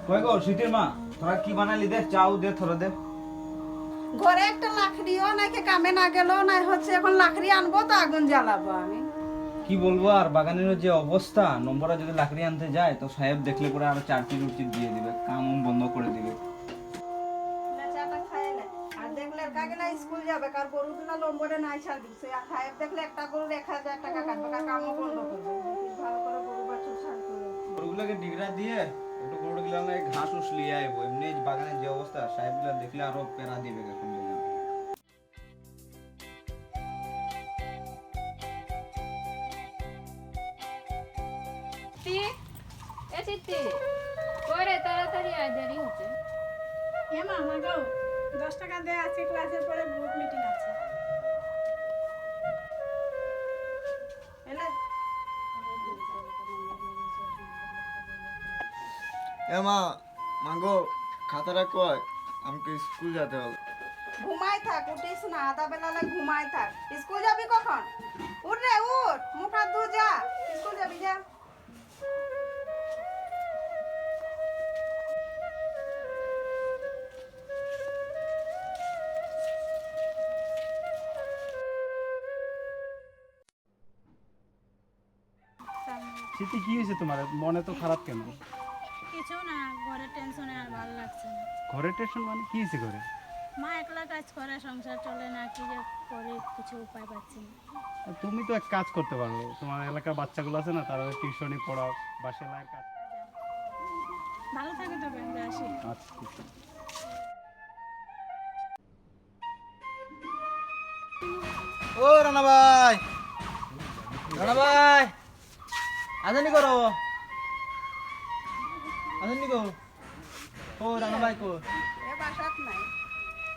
কই গো শীতের মা, তোরা কি বানালি দে, চাউ দে থরে দে। ঘরে একটা লাকড়িও নাকি কামে না গেল না, হচ্ছে এখন লাকড়ি আনবো তো আগুন জ্বালাবো আমি। কি বলবো আর, বাগানের যে অবস্থা, নম্বরা যদি লাকড়ি আনতে যায় তো সাহেব দেখলে পরে আরো চারটি রুটি দিয়ে দিবে, কাম বন্ধ করে দিবে। চাটা খাইলে আর দেখলে কাগেলা স্কুল যাবে, কার গরু দিনা লম্বরে নাই ছাড় দিচ্ছে, আর খাইব দেখলে একটা গরু 1000 টাকা কাটবে, কার কামও বন্ধ করবে। ভালো করে গরু বাছুর ছাড় করে গরুগুলোকে ডিগরা দিয়ে একটু গরুগুলো ঘাস উস লিয়ে আইবো। এমনি বাগানের যে অবস্থা, সাহেবগুলো দেখলে আরো পেরা দিবে এখন। চিত্তি করে তাড়াতাড়ি আয়, দেরি হচ্ছে। মা আমার গো 10 টাকা দে, আজকে ক্লাসের পরে গ্রুপ মিটিং আছে। এলে মা মাগো খাতাটা কয়, আমাকে স্কুল যেতে হবে। ঘুমাই থাক, উঠিস না, আধা বেলা ঘুমাই থাক। স্কুল যাবি কখন? উঠ রে উঠ, মুখ হাত ধুয়ে যা, স্কুল যাবি যা। স্মৃতি কি হয়েছে তোমার, মনে তো খারাপ কেন? কিছু না, ঘরে টেনশনে আর ভালো লাগছে না। ঘরের টেনশন মানে কি হয়েছে ঘরে? মা একলা কাজ করে, সংসার চলে না, কি যে করে কিছু উপায় পাচ্ছি না। তুমি তো এক কাজ করতে পারো, তোমার এলাকার বাচ্চাগুলো আছে না, তারা টিউশনি পড়াও, বাসায় কাজ। ভালো থাকে তবে আমি আসি। আচ্ছা ঠিক আছে। ও রানা ভাই, রানা ভাই আজানি করো, আজানি কো। ও রানা ভাই কো, এ বাসাত নাই।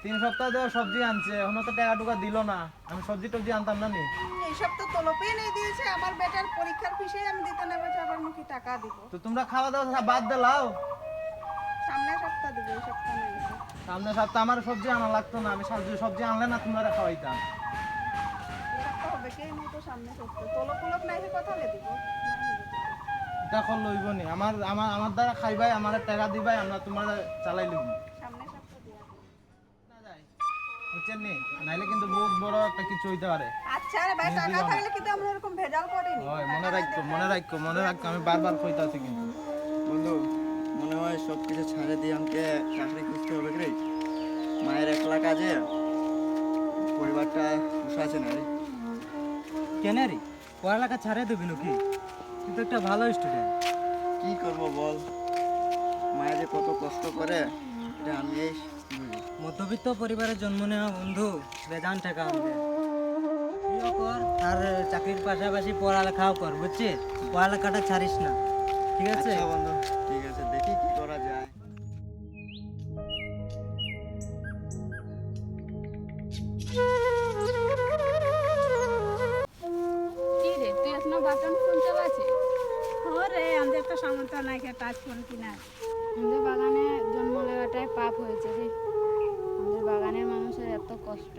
3 সপ্তাহ ধরে সবজি আনছে, এখনো তো টাকা টুকা দিল না। আমি সবজি টবজি আনতাম না নি। এই সপ্তাহ তলপই নেই দিয়েছে, আমার বেটার পরীক্ষার ফিসে আমি দিতে নেবে, আবার মুখে টাকা দিব। তো তোমরা খাওয়া দাওয়া বাদ দিলাও। সামনে সপ্তাহ দিব, এই সপ্তাহ নেই। সামনে সপ্তাহ আমার সবজি আনা লাগতো না, আমি সবজি আনলে না তোমরা খাওয়াইতাম। এই সপ্তাহ হবে কি নেই, তো সামনে সপ্তাহ তলপ নাই, কথা লে দিব। এটা কল লইব নি, আমার আমার আমার দ্বারা খাইবাই, আমার টাকা দিবাই, আমরা তোমরা চালাই লইব। সামনে সপ্তাহ দিয়া দিব। বুঝছেন নি, নাইলে কিন্তু বহুত বড় একটা কিছু হইতে পারে। আচ্ছা রে ভাই, টাকা থাকলে কিন্তু আমরা এরকম ভেজাল করিনি। হয়, মনে রাখো মনে রাখো মনে রাখো, আমি বারবার কইতাছি কিন্তু। বন্ধু মনে হয় সব কিছু ছাড়ে দিয়ে আমাকে চাকরি খুঁজতে হবে রে। মায়ের একলা কাজে পরিবারটা পোষাচ্ছে না রে। কেন রে, পড়ালেখা ছাড়ে দিবি নাকি? তুই তো একটা ভালো স্টুডেন্ট। কি করব বল, মায়ের যে কত কষ্ট করে এটা আমি বুঝি। মধ্যবিত্ত পরিবারে জন্ম নেওয়া বন্ধু, বেজান টাকা হবে। তুইও কর আর চাকরির পাশাপাশি পড়ালেখাও কর, বুঝছিস? পড়ালেখাটা ছাড়িস না, ঠিক আছে? আচ্ছা বন্ধু, ঠিক আছে, দেখি কি করা যায়। কি রে, তুই এখনো বাটন ফোন চালাচ্ছিস? ওরে আমাদের তো সামর্থ্য নাই টাচ ফোন কিনার। আমাদের বাগানে জন্ম নেওয়াটাই পাপ হয়েছে রে। আমাদের বাগানের মানুষের এত কষ্ট।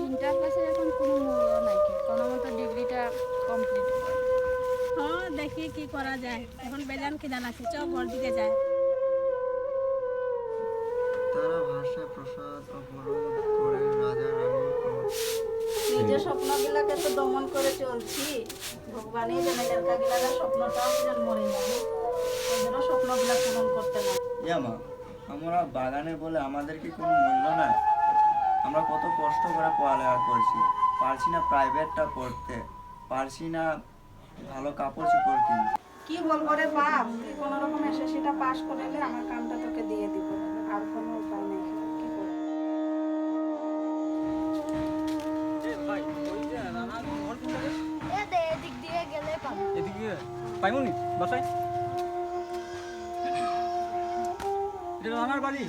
ইন্টার পাসের এখন কোনো মূল্য নাই, কোনো মতো ডিগ্রিটা কমপ্লিট কর। হ্যাঁ দেখি কি করা যায়, এখন বেজান কিনা লাগছে, চ ঘর দিকে যায়। তারা ভাষা প্রসাদ অবরোধ করে রাজা রানী নিজের স্বপ্নগুলাকে তো দমন করে চলছি, ভগবানই জানে এলাকা গিলার স্বপ্নটাও যেন মরে যাবে, ওদেরও স্বপ্নগুলা পূরণ করতে না। মা আমরা বাগানে বলে আমাদের কি কোনো মূল্য নাই? আমরা কত কষ্ট করে পড়ালেখা করছি, পারছি না প্রাইভেটটা পড়তে, পারছি না ভালো কাপড় চোপড় কিনতে। কি বলবো রে বাপ, তুই কোনো রকম এসএসসিটা পাস করে নে, আমার কামটা তোকে দিয়ে দিব, আর কোনো উপায় নেই। কি করব? এদিকে পাইমনি বাসায়, এটা রানার বাড়ি।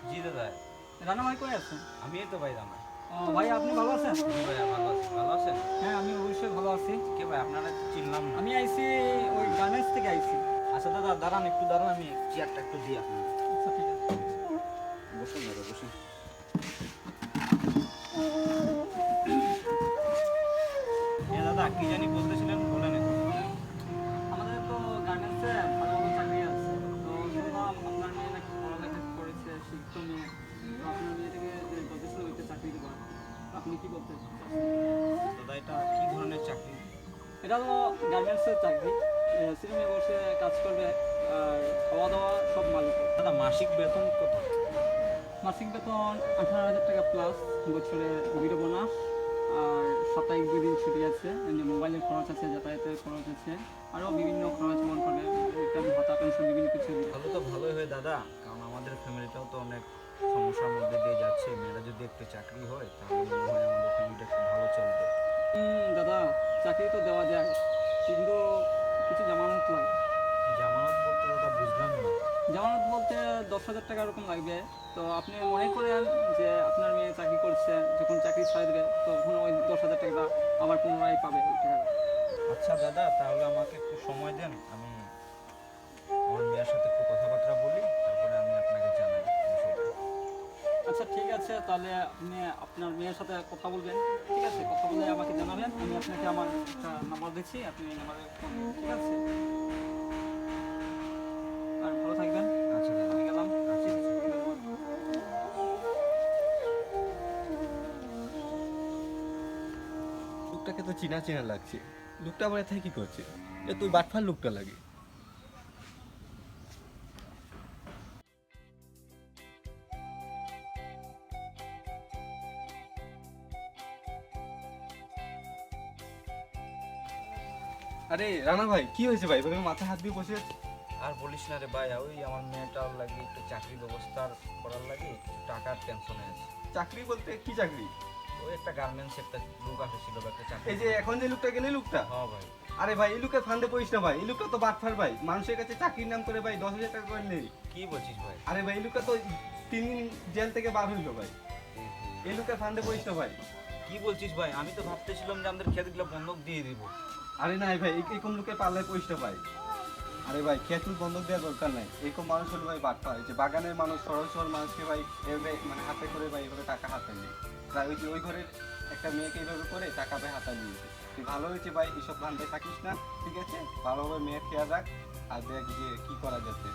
জি দাদা। রানা ভাই কই আছেন? আমি এই তো ভাই রানা। ও ভাই, আপনি ভালো আছেন? জি ভাই, ভালো আছি। ভালো আছেন? হ্যাঁ আমি অবশ্যই ভালো আছি। কে ভাই, আপনারা চিনলাম না। আমি আইছি ওই গার্মেন্টস থেকে আইছি। আচ্ছা দাদা দাঁড়ান, একটু দাঁড়ান, আমি চেয়ারটা একটু দিই আপনার। আচ্ছা ঠিক আছে। বসুন দাদা, বসুন। দাদা কি জানি বলতেছিলেন, বলেন। আমাদের তো গার্মেন্টসে আপনি কি করতে চাচ্ছেন? দাদা এটা কি ধরনের চাকরি? এটা তো গার্মেন্টসের চাকরি, শ্রমে বসে কাজ করবে আর খাওয়া দাওয়া সব মালিক। দাদা মাসিক বেতন কত? মাসিক বেতন 18,000 টাকা প্লাস, বছরে 2 বোনাস, আর সাপ্তাহিক 2 দিন ছুটি আছে, এমনি মোবাইলের খরচ আছে, যাতায়াতের খরচ আছে, আরও বিভিন্ন খরচ বহন করবে, ভাতা পেনশন বিভিন্ন কিছু দিবে। ভালো তো ভালোই হয় দাদা, কারণ আমাদের ফ্যামিলিটাও তো অনেক সমস্যার মধ্যে দিয়ে যাচ্ছে। মেয়েরা যদি একটু চাকরি হয় তাহলে মনে হয় আমাদের ফ্যামিলিটা খুব ভালো চলবে। দাদা চাকরি তো দেওয়া যায়, কিন্তু কিছু জামানত লাগে। জামানত বলতে দাদা বুঝলাম না। জামানত বলতে 10,000 টাকা এরকম লাগবে। তো আপনি মনে করেন যে আপনার মেয়ে চাকরি করছে, যখন চাকরি ছাড়ে দেবে তখন ওই 10,000 টাকা আবার পুনরায় পাবে ওই টাকাটা। আচ্ছা দাদা, তাহলে আমাকে একটু সময় দেন, আমি আমার মেয়ের সাথে একটু কথাবার্তা বলি, তারপরে আমি আপনাকে জানাই বিষয়টা। আচ্ছা ঠিক আছে, তাহলে আপনি আপনার মেয়ের সাথে কথা বলবেন, ঠিক আছে? কথা বলে আমাকে জানাবেন, আমি আপনাকে আমার একটা নাম্বার দিচ্ছি, আপনি এই নাম্বারে ফোন করবেন, ঠিক আছে? আর ভালো থাকবেন। আচ্ছা দাদা, আমি গেলাম। আচ্ছা। লোকটাকে তো চেনা চেনা লাগছে। লোকটা আমার এথায় কি করছে? এ তুই বাটফার লোকটা লাগে। আরে রানা ভাই, কি হয়েছে ভাই? ভাই মাথায় হাত দিয়ে বসে আছিস? আর বলিস না রে ভাই, ওই আমার মেয়েটার লাগে একটু চাকরি ব্যবস্থা করার লাগে একটু টাকার টেনশনে আছে। চাকরি বলতে কি চাকরি? ওই একটা গার্মেন্টস একটা লোক আসেছিল, একটা চাকরি। এই যে এখন যে লোকটা গেলে লোকটা? হ্যাঁ ভাই। আরে ভাই, এই লোকের ফান্ডে পড়িস না ভাই। এই লোকটা তো বাটফার ভাই। মানুষের কাছে চাকরির নাম করে ভাই 10,000 টাকা করে নেই। কি বলছিস ভাই? আরে ভাই, এই লোকটা তো 3 দিন জেল থেকে বার হইলো ভাই। এই লোকের ফান্ডে পড়িস না ভাই। কি বলছিস ভাই? আমি তো ভাবতেছিলাম যে আমাদের ক্ষেতগুলো বন্ধক দিয়ে দিব। আরে নাই ভাই, এরকম লোকের পাল্লায় পড়িস না ভাই। আরে ভাই, খেতুল বন্ধক দেওয়ার দরকার নাই। এরকম মানুষ হলে ভাই বাটফার। যে বাগানের মানুষ, সরল সরল মানুষকে ভাই এভাবে মানে হাতে করে ভাই এভাবে টাকা হাতে নেই। প্রায় ওই যে ওই ঘরের একটা মেয়েকে এইভাবে করে টাকা ভাই হাতে নিয়েছে। তুই ভালো হয়েছে ভাই, এইসব ধান্দায় থাকিস না, ঠিক আছে? ভালোভাবে মেয়ের খেয়াল রাখ আর দেখ যে কি করা যাচ্ছে।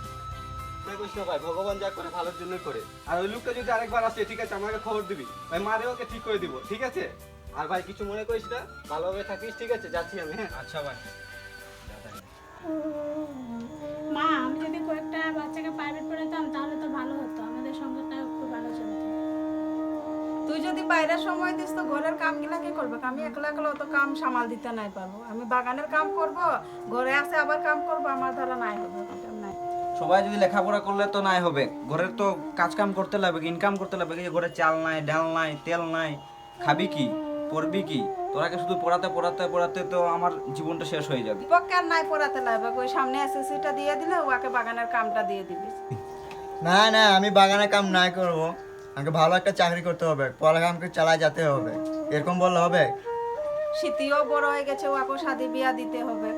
করিস না ভাই, ভগবান যা করে ভালোর জন্যই করে। আর ওই লোকটা যদি আরেকবার আসে, ঠিক আছে, আমাকে খবর দিবি ভাই, মারে ওকে ঠিক করে দিব, ঠিক আছে? আর ভাই কিছু মনে করিস না, ভালোভাবে থাকিস, ঠিক আছে? যাচ্ছি আমি, হ্যাঁ? আচ্ছা ভাই। মা, আমি যদি কয়েকটা বাচ্চাকে প্রাইভেট পড়াতাম তাহলে তো ভালো হতো, আমাদের সংসারটা একটু ভালো চলতো। তুই যদি বাইরে সময় দিস তো ঘরের কামগুলা কে করবে? আমি একলা একলা অত কাম সামাল দিতে নাই পারবো। আমি বাগানের কাম করব, ঘরে আসে আবার কাম করব, আমার দ্বারা নাই হবে, এটা নাই। সবাই যদি লেখাপড়া করলে তো নাই হবে, ঘরের তো কাজ কাম করতে লাগবে, ইনকাম করতে লাগবে। এই যে ঘরে চাল নাই, ডাল নাই, তেল নাই, খাবি কি, পড়বি কি? তোরাকে শুধু পড়াতে পড়াতে পড়াতে তো আমার জীবনটা শেষ হয়ে যাবে। দীপককে আর নাই পড়াতে লাগবে, ওই সামনে এসএসসিটা দিয়ে দিলে ওকে বাগানের কামটা দিয়ে দিবি। না না, আমি বাগানের কাম নাই করব, আমাকে ভালো একটা চাকরি করতে হবে, পড়ালেখা আমাকে চালায় যেতে হবে, এরকম বললে হবে? শীতিও বড় হয়ে গেছে, ওকে শাদি বিয়া দিতে হবে।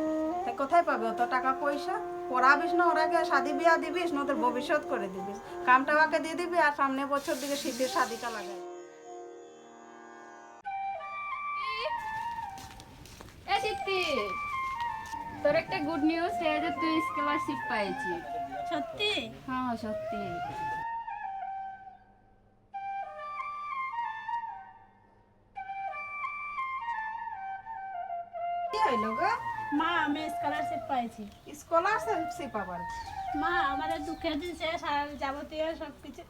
তাই কোথায় পাবে অত টাকা পয়সা? পড়াবিস না, ওরাকে শাদি বিয়া দিবিস, না তোর ভবিষ্যৎ করে দিবিস। কামটা ওকে দিয়ে দিবি আর সামনে বছর দিকে শীতের শাদিটা লাগাই। এ সিদ্ধি, তোর একটা গুড নিউজ, এই যে তুই স্কলারশিপ পাইছিস। সত্যি? হ্যাঁ সত্যি। কি হইল গো? মা, আমি স্কলারশিপ পাইছি। স্কলারশিপ আবার? মা, আমাদের দুঃখের দিন শেষ, আর যাবতীয় সব কিছু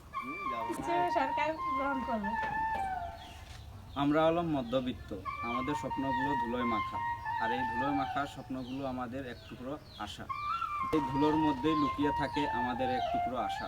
সরকার গ্রহণ করবে। আমরা হলাম মধ্যবিত্ত, আমাদের স্বপ্নগুলো ধুলোয় মাখা, আর এই ধুলোয় মাখা স্বপ্নগুলো আমাদের এক টুকরো আশা। এই ধুলোর মধ্যেই লুকিয়ে থাকে আমাদের এক টুকরো আশা।